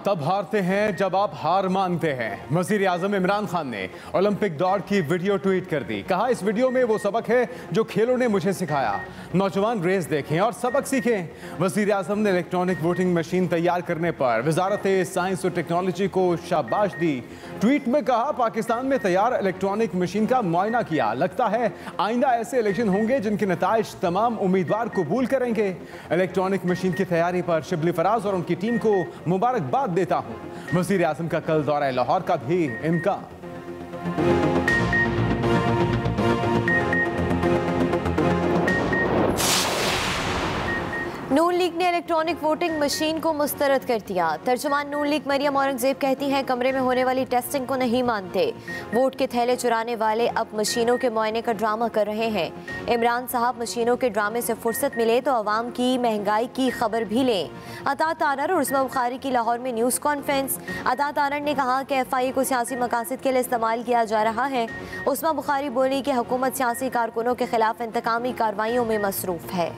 तब हारते हैं जब आप हार मानते हैं। वज़ीर आज़म इमरान खान ने ओलंपिक दौड़ की वीडियो ट्वीट कर दी। कहा, इस वीडियो में वो सबक है जो खेलों ने मुझे सिखाया। नौजवान रेस देखें और सबक सीखें। वज़ीर आज़म ने इलेक्ट्रॉनिक वोटिंग मशीन तैयार करने पर वजारत साइंस और टेक्नोलॉजी को शाबाश दी। ट्वीट में कहा, पाकिस्तान में तैयार इलेक्ट्रॉनिक मशीन का मुआयना किया। लगता है आइंदा ऐसे इलेक्शन होंगे जिनके नताइज तमाम उम्मीदवार कबूल करेंगे। इलेक्ट्रॉनिक मशीन की तैयारी पर शिबली फराज और उनकी टीम को मुबारकबाद देता हूं। वज़ीर आज़म का कल दौरा लाहौर का भी इम्कान। नून लीग ने इलेक्ट्रॉनिक वोटिंग मशीन को मुस्तरद कर दिया। तर्जुमान नून लीग मरियम औरंगजेब कहती हैं, कमरे में होने वाली टेस्टिंग को नहीं मानते। वोट के थैले चुराने वाले अब मशीनों के मुआयने का ड्रामा कर रहे हैं। इमरान साहब मशीनों के ड्रामे से फुर्सत मिले तो अवाम की महंगाई की खबर भी लें। अता तारर और उस्मा बुखारी की लाहौर में न्यूज़ कॉन्फ्रेंस। अता तारर ने कहा कि FI को सियासी मकासद के लिए इस्तेमाल किया जा रहा है। उस्मा बुखारी बोली कि हुकूमत सियासी कारकुनों के खिलाफ इंतकामी कार्रवाइयों में मसरूफ है।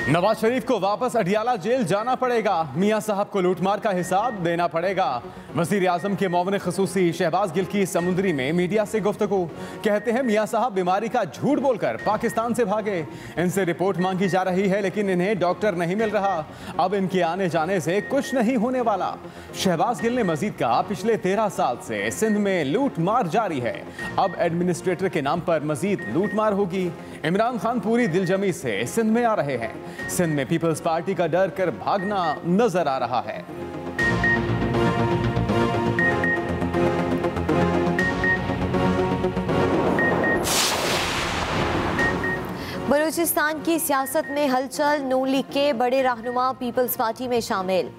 नवाज शरीफ को वापस अडियाला जेल जाना पड़ेगा। मियां साहब को लूटमार का हिसाब देना पड़ेगा। वज़ीर आज़म के मुआविन ख़ुसूसी शहबाज गिल की समुद्री में मीडिया से गुफ्तगू। कहते हैं, मियां साहब बीमारी का झूठ बोलकर पाकिस्तान से भागे। इनसे रिपोर्ट मांगी जा रही है लेकिन इन्हें डॉक्टर नहीं मिल रहा। अब इनके आने जाने से कुछ नहीं होने वाला। शहबाज गिल ने मजीद कहा, पिछले 13 साल से सिंध में लूट मार जारी है। अब एडमिनिस्ट्रेटर के नाम पर मजीद लूट मार होगी। इमरान खान पूरी दिलजमी से सिंध में आ रहे हैं। सिंध में पीपल्स पार्टी का डर कर भागना नजर आ रहा है। बलूचिस्तान की सियासत में हलचल। नून लीग के बड़े रहनुमा पीपल्स पार्टी में शामिल।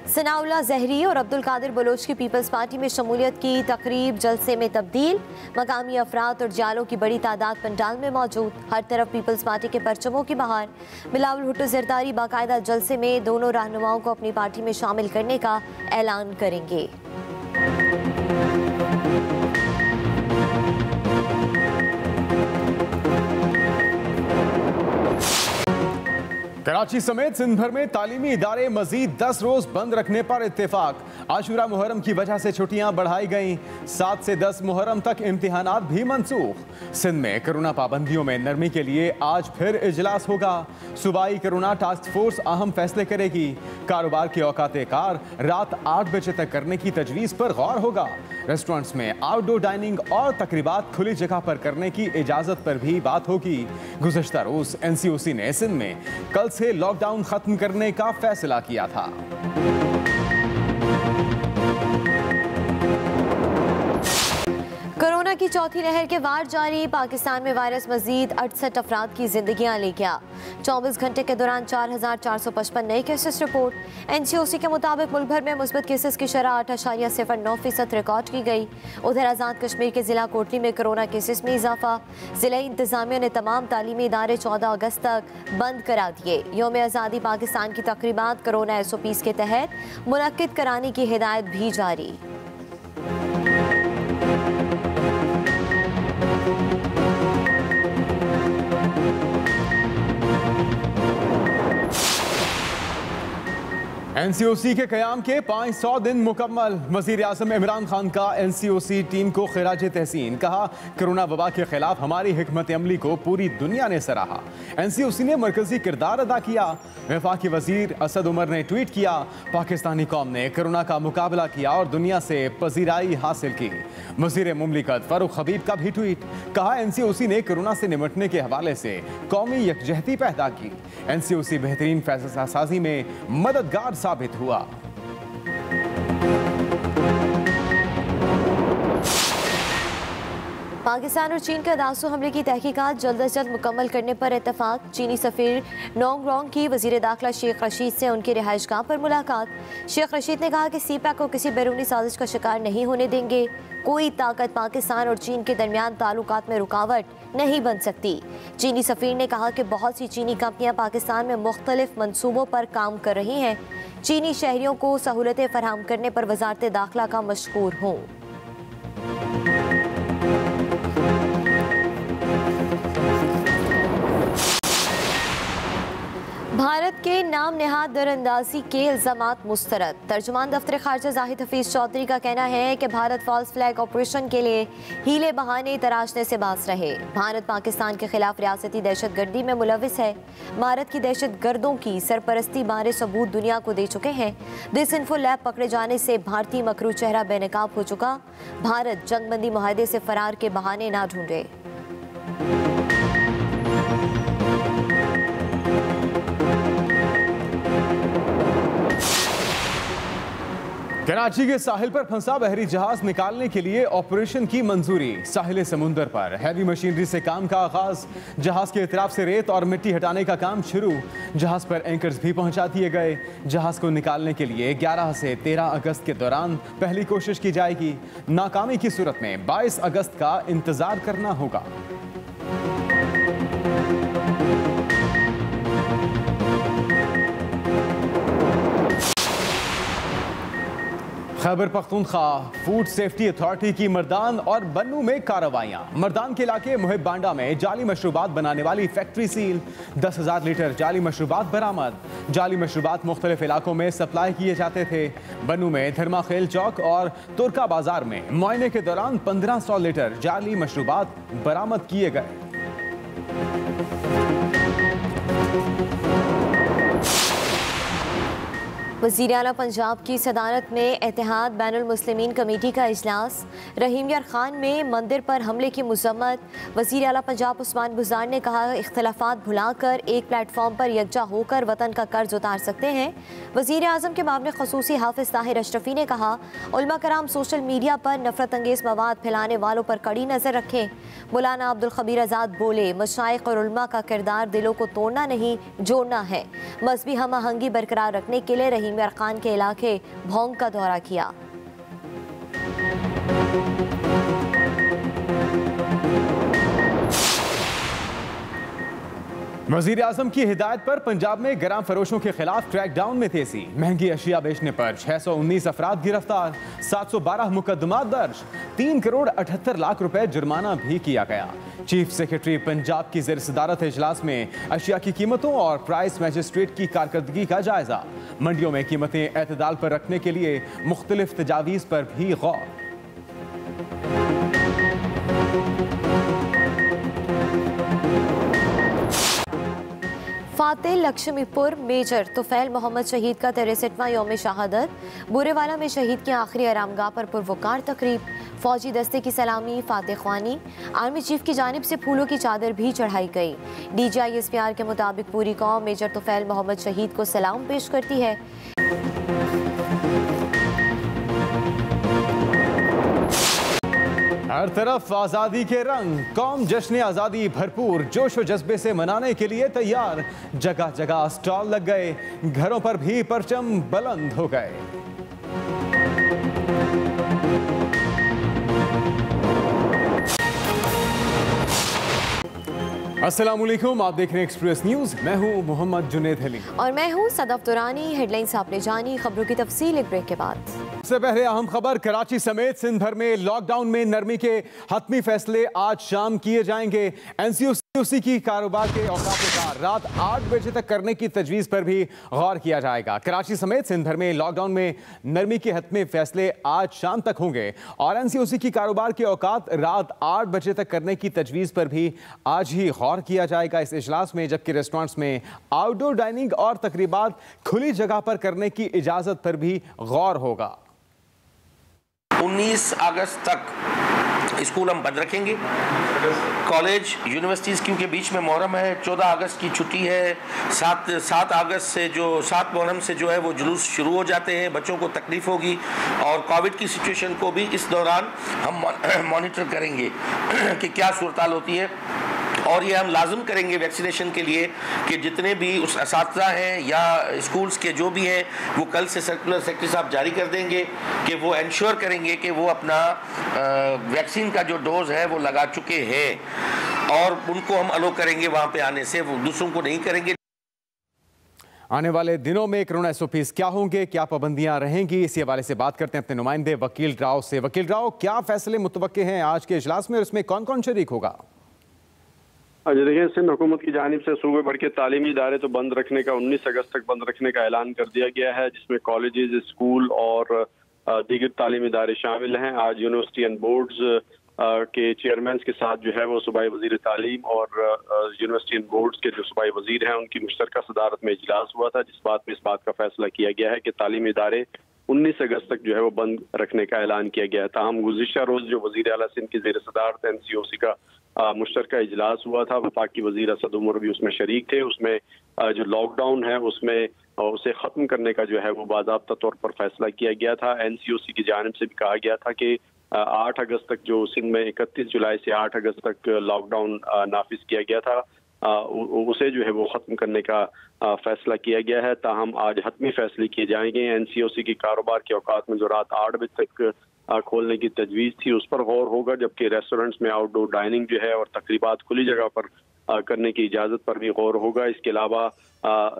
सनाउल्लाह ज़हरी और अब्दुल कादिर बलोच की पीपल्स पार्टी में शमूलियत की तकरीब जलसे में तब्दील। मकामी अफराद और जालों की बड़ी तादाद पंडाल में मौजूद। हर तरफ पीपल्स पार्टी के परचमों की बहार। बिलावल भुट्टो ज़रदारी बाकायदा जलसे में दोनों रहनुमाओं को अपनी पार्टी में शामिल करने का ऐलान करेंगे। कराची समेत सिंध भर में तालीमी इदारे मजीद 10 रोज बंद रखने पर इत्तेफाक। आशूरा मुहर्रम की वजह से छुट्टियां बढ़ाई गईं। 7 से 10 मुहर्रम तक इम्तिहानात भी मनसूख। सिंध में कोरोना पाबंदियों में नरमी के लिए आज फिर इजलास होगा। सूबाई कोरोना टास्क फोर्स अहम फैसले करेगी। कारोबार के औकात कार रात 8 बजे तक करने की तजवीज़ पर गौर होगा। रेस्टोरेंट्स में आउटडोर डाइनिंग और तकरीबात खुली जगह पर करने की इजाज़त पर भी बात होगी। गुज़श्ता रोज़ NCOC ने सिंध में कल से लॉकडाउन खत्म करने का फैसला किया था। कोरोना की चौथी लहर के वार जारी। पाकिस्तान में वायरस मजीद 68 अफराद की जिंदगियां ले गया। 24 घंटे के दौरान 4455 नए केसेस रिपोर्ट। NCOC के मुताबिक मुल्क भर में मुस्बत केसेस की शरह 8.09% रिकॉर्ड की गई। उधर आज़ाद कश्मीर के जिला कोटली में कोरोना केसेस में इजाफा। जिला इंतजामिया ने तमाम तालीमी इदारे 14 अगस्त तक बंद करा दिए। यौम आज़ादी पाकिस्तान की तकरीबात कोरोना SOPs के तहत मुनक्किद कराने की हिदायत भी जारी। NCOC के क़याम के 500 दिन मुकम्मल। वज़ीर आज़म इमरान खान का NCOC टीम को खिराज तहसीन। कहा, कोरोना वबा के खिलाफ हमारी हिकमत अमली को पूरी दुनिया ने सराहा। NCOC ने मरकजी किरदार अदा किया। वफाकी वज़ीर असद उमर ने ट्वीट किया, पाकिस्तानी कौम ने कोरोना का मुकाबला किया और दुनिया से पजीराई हासिल की। वज़ीर मुमलिकत फ़ारूक हबीब का भी ट्वीट। कहा, NCOC ने कोरोना से निपटने के हवाले से कौमी यकजहती पैदा की। NCOC बेहतरीन फैसला साजी में मददगार साबित हुआ। पाकिस्तान और चीन के दासू हमले की तहकीकात जल्द अज जल्द मुकम्मल करने पर इत्तफाक। चीनी सफीर नोंग रोंग की वज़ीर दाखिला शेख रशीद से उनकी रिहाइशगाह पर मुलाकात। शेख रशीद ने कहा कि CPEC को किसी बैरूनी साजिश का शिकार नहीं होने देंगे। कोई ताकत पाकिस्तान और चीन के दरमियान ताल्लुकात में रुकावट नहीं बन सकती। चीनी सफीर ने कहा कि बहुत सी चीनी कंपनियां पाकिस्तान में मुख्तलिफ मनसूबों पर काम कर रही हैं। चीनी शहरियों को सहूलतें फराहम करने पर वजारत दाखिला का मशकूर हूँ। भारत के नाम नेहाद दरअंदाजी के इल्जामात मुस्तरद। तर्जुमान दफ्तर खारजा जाहिद हफीज चौधरी का कहना है कि भारत फॉल्स फ्लैग ऑपरेशन के लिए हीले बहाने तराशने से बाज रहे। भारत पाकिस्तान के खिलाफ रियासती दहशतगर्दी में मुलविस है। भारत की दहशत गर्दों की सरपरस्ती बारे सबूत दुनिया को दे चुके हैं। दिस इन्फो लैब पकड़े जाने से भारतीय मकरू चेहरा बेनकाब हो चुका। भारत जंगबंदी मुआहदे से फरार के बहाने ना ढूंढे। कराची के साहिल पर फंसा बहरी जहाज निकालने के लिए ऑपरेशन की मंजूरी। साहिल समुंदर पर हैवी मशीनरी से काम का आगाज। जहाज के इतराफ से रेत और मिट्टी हटाने का काम शुरू। जहाज पर एंकर्स भी पहुंचा दिए गए। जहाज को निकालने के लिए 11 से 13 अगस्त के दौरान पहली कोशिश की जाएगी। नाकामी की सूरत में 22 अगस्त का इंतजार करना होगा। Khyber Pakhtunkhwa food safety authority की मर्दान और बन्नू में कार्रवाइयां। मर्दान के इलाके मुहिब बांडा में जाली मशरूबात बनाने वाली फैक्ट्री सील। 10,000 लीटर जाली मशरूबात बरामद। जाली मशरूबात मुख्तलिफ इलाकों में सप्लाई किए जाते थे। बन्नू में धर्मा खेल चौक और तुर्का बाजार में मुआयने के दौरान 1500 लीटर जाली मशरूबात बरामद किए गए। वज़ीर आला पंजाब की सदारत में एतिहाद बैनुल मुस्लिमीन कमेटी का इजलास। रहीम यार खान में मंदिर पर हमले की मज़म्मत। वज़ीर आला पंजाब उस्मान बुज़दार ने कहा, इख्तलाफात भुलाकर एक प्लेटफॉर्म पर यकजा होकर वतन का कर्ज उतार सकते हैं। वज़ीर आज़म के मामले ख़ुसूसी हाफिज़ ताहिर अशरफी ने कहा, उलमा कराम सोशल मीडिया पर नफरत अंगेज़ मवाद फैलाने वालों पर कड़ी नज़र रखें। मौलाना अब्दुल खबीर आज़ाद बोले, मशाइख और उलमा का किरदार दिलों को तोड़ना नहीं जोड़ना है। मजहबी हम आहंगी बरकरार रखने के लिए रहीम यार खान के इलाके भोंग का दौरा किया। वज़ीर आज़म की हिदायत पर पंजाब में गराम फरोशों के खिलाफ क्रैकडाउन में तेजी। महंगी अशिया बेचने पर 619 अफराद गिरफ्तार। 712 मुकदमात दर्ज। 3 करोड़ 78 लाख रुपए जुर्माना भी किया गया। चीफ सेक्रेटरी पंजाब की ज़ेर सदारत इजलास में अशिया की कीमतों और प्राइस मैजिस्ट्रेट की कारकर्दगी का जायजा। मंडियों में कीमतें एतदाल पर रखने के लिए मुख्तलिफ तजावीज़ पर भी गौर। फातेह लक्ष्मीपुर मेजर तुफैल मोहम्मद शहीद का 63वां यौम शहादत। बुरेवाला में शहीद की आखिरी आरामगाह पर पुरवकार तकरीब। फौजी दस्ते की सलामी फातेह ख्वानी। आर्मी चीफ की जानिब से फूलों की चादर भी चढ़ाई गई। DGISPR के मुताबिक पूरी कौम मेजर तुफैल मोहम्मद शहीद को सलाम पेश करती है। हर तरफ आज़ादी के रंग। कौम जश्न आज़ादी भरपूर जोश व जज्बे से मनाने के लिए तैयार। जगह जगह स्टॉल लग गए। घरों पर भी परचम बुलंद हो गए। अस्सलामुअलैकुम, आप देख रहे हैं एक्सप्रेस न्यूज़। मैं हूं मोहम्मद जुनेद अली और मैं हूं सदफ दुरानी। हेडलाइंस आपने जानी, खबरों की तफसील एक ब्रेक के बाद। सबसे पहले अहम खबर, कराची समेत सिंध भर में लॉकडाउन में नरमी के हतमी फैसले आज शाम किए जाएंगे। NCOC की कारोबार के औकात का रात 8 बजे तक करने की तजवीज़ पर भी गौर किया जाएगा। कराची समेत सिंध भर में लॉकडाउन में नरमी के हतमी फैसले आज शाम तक होंगे और NCOC की कारोबार के औकात रात 8 बजे तक करने की तजवीज़ पर भी आज ही गौर किया जाएगा इस इजलास में। जबकि रेस्टोरेंट्स में आउटडोर डाइनिंग और तकरीबात खुली जगह पर करने की इजाज़त पर भी गौर होगा। 19 अगस्त तक स्कूल हम बंद रखेंगे। कॉलेज यूनिवर्सिटीज़ क्योंकि बीच में मुहर्रम है, 14 अगस्त की छुट्टी है। 7 अगस्त से 7 मुहर्रम से जो है वो जुलूस शुरू हो जाते हैं। बच्चों को तकलीफ़ होगी और कोविड की सिचुएशन को भी इस दौरान हम मॉनिटर करेंगे कि क्या सूरत होती है। और ये हम लाजम करेंगे वैक्सीनेशन के लिए कि जितने भी उस असातिज़ा हैं या स्कूल्स के जो भी हैं वो कल से सर्कुलर सेक्रेटरी साहब जारी कर देंगे कि वो इंश्योर करेंगे कि वो अपना वैक्सीन का जो डोज है वो लगा चुके हैं और उनको हम अलो करेंगे वहाँ पे आने से, वो दूसरों को नहीं करेंगे। आने वाले दिनों में कोरोना SOPs क्या होंगे, क्या पाबंदियां रहेंगी, इसी हवाले से बात करते हैं अपने नुमाइंदे वकील राव से। वकील राव, क्या फैसले मुतवक्के हैं आज के इजलास में और इसमें कौन कौन शरीक होगा? जी देखिए, सिंध हुकूमत की जानिब से सूबे भर के तालीमी इदारे तो बंद रखने का 19 अगस्त तक बंद रखने का ऐलान कर दिया गया है, जिसमें कॉलेजेस, स्कूल और दीगर तालीमी इदारे शामिल हैं। आज यूनिवर्सिटी एंड बोर्ड्स के चेयरमैन के साथ जो है वो सूबाई वजीर तालीम और यूनिवर्सिटी एंड बोर्ड्स के जो सूबाई वजीर हैं उनकी मुश्तरका सदारत में इजलास हुआ था, जिस बात में इस बात का फैसला किया गया है कि तालीमी इदारे 19 अगस्त तक जो है वो बंद रखने का ऐलान किया गया है। ताहम गुज़िश्ता रोज जो वजीर आला सिंध की ज़ेर सदारत NCOC का मुश्तरका इजलास हुआ था, वफाकी वजीर असद उमर भी उसमें शरीक थे। उसमें जो लॉकडाउन है उसमें उसे ख़त्म करने का जो है वो बाज़ाब्ता तौर पर फैसला किया गया था। NCOC की जानिब से भी कहा गया था कि 8 अगस्त तक जो सिंध में 31 जुलाई से 8 अगस्त तक लॉकडाउन नाफिज किया गया था, उसे जो है वो ख़त्म करने का फैसला किया गया है। ताहम आज हतमी फैसले किए जाएंगे। NCOC की कारोबार के औकात में जो रात 8 बजे तक खोलने की तजवीज़ थी उस पर गौर होगा, जबकि रेस्टोरेंट्स में आउटडोर डाइनिंग जो है और तकरीबात खुली जगह पर करने की इजाज़त पर भी गौर होगा। इसके अलावा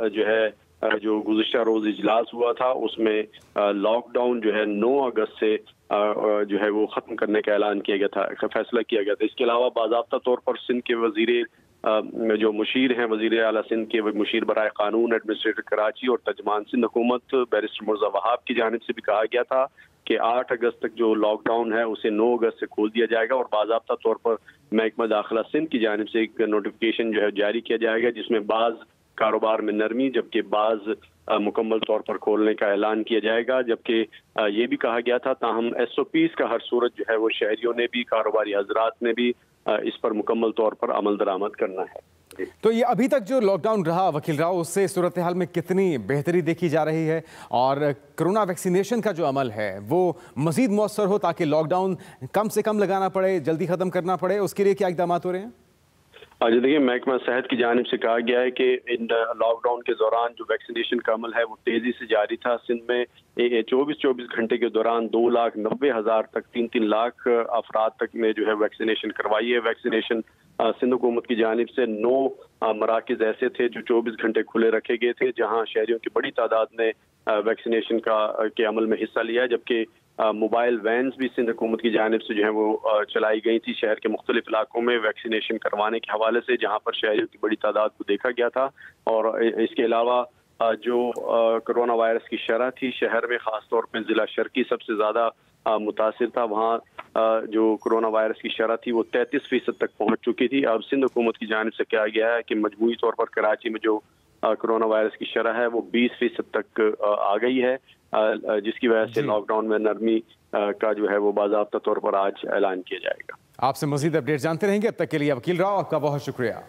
जो है जो गुज़िश्ता रोज़ इजलास हुआ था उसमें लॉकडाउन जो है 9 अगस्त से जो है वो ख़त्म करने का ऐलान किया गया था, फैसला किया गया था। इसके अलावा बाज़ाब्ता तौर पर सिंध के वज़ीर जो मुशीर हैं, वज़ीर आला सिंध के मुशीर बराए कानून एडमिनिस्ट्रेटर कराची और तर्जमान सिंध हुकूमत बैरिस्टर मुर्ज़ा वहाब की जानिब से भी कहा गया था कि 8 अगस्त तक जो लॉकडाउन है उसे 9 अगस्त से खोल दिया जाएगा और बाज़ाब्ता तौर पर महकमा दाखिला सिंध की जानिब से एक नोटिफिकेशन जो है जारी किया जाएगा, जिसमें बाज़ कारोबार में नरमी जबकि बाज़ मुकम्मल तौर पर खोलने का ऐलान किया जाएगा। जबकि ये भी कहा गया था ताहम SOPs का हर सूरत जो है वो शहरियों ने भी, कारोबारी हजरात ने भी इस पर मुकम्मल तौर पर अमल दरामद करना है। तो ये अभी तक जो लॉकडाउन रहा वकील राव, उससे सूरत हाल में कितनी बेहतरी देखी जा रही है और कोरोना वैक्सीनेशन का जो अमल है वो मजीद मौसर हो ताकि लॉकडाउन कम से कम लगाना पड़े, जल्दी ख़त्म करना पड़े, उसके लिए क्या इक़दाम हो रहे हैं? जी देखिए, महकमा सेहत की जानिब से कहा गया है कि इन लॉकडाउन के दौरान जो वैक्सीनेशन का अमल है वो तेज़ी से जारी था। सिंध में 24 घंटे के दौरान 2,90,000 तक 3-3 लाख अफराद तक में जो है वैक्सीनेशन करवाई है। वैक्सीनेशन सिंध हुकूमत की जानिब से 9 मराकज़ ऐसे थे जो 24 घंटे खुले रखे गए थे, जहाँ शहरियों की बड़ी तादाद ने वैक्सीनेशन के अमल में हिस्सा लिया, जबकि मोबाइल वैन्स भी सिंध हुकूमत की जानिब से जो है वो चलाई गई थी शहर के मुख्तलिफ इलाकों में वैक्सीनेशन करवाने के हवाले से, जहाँ पर शहरियों की बड़ी तादाद को देखा गया था। और इसके अलावा जो कोरोना वायरस की शरह थी शहर में, ख़ास तौर पर ज़िला शर्की सबसे ज़्यादा मुतासिर था, वहाँ जो कोरोना वायरस की शरह थी वो 33% तक पहुँच चुकी थी। अब सिंध हुकूमत की जानिब से कहा गया है कि मजमूई तौर पर कराची में जो कोरोना वायरस की शरह है वो 20% तक आ गई है, जिसकी वजह से लॉकडाउन में नरमी का जो है वो बाज़ाब्ता तौर पर आज ऐलान किया जाएगा। आपसे मज़ीद अपडेट जानते रहेंगे। अब तक के लिए वकील राव आपका बहुत शुक्रिया।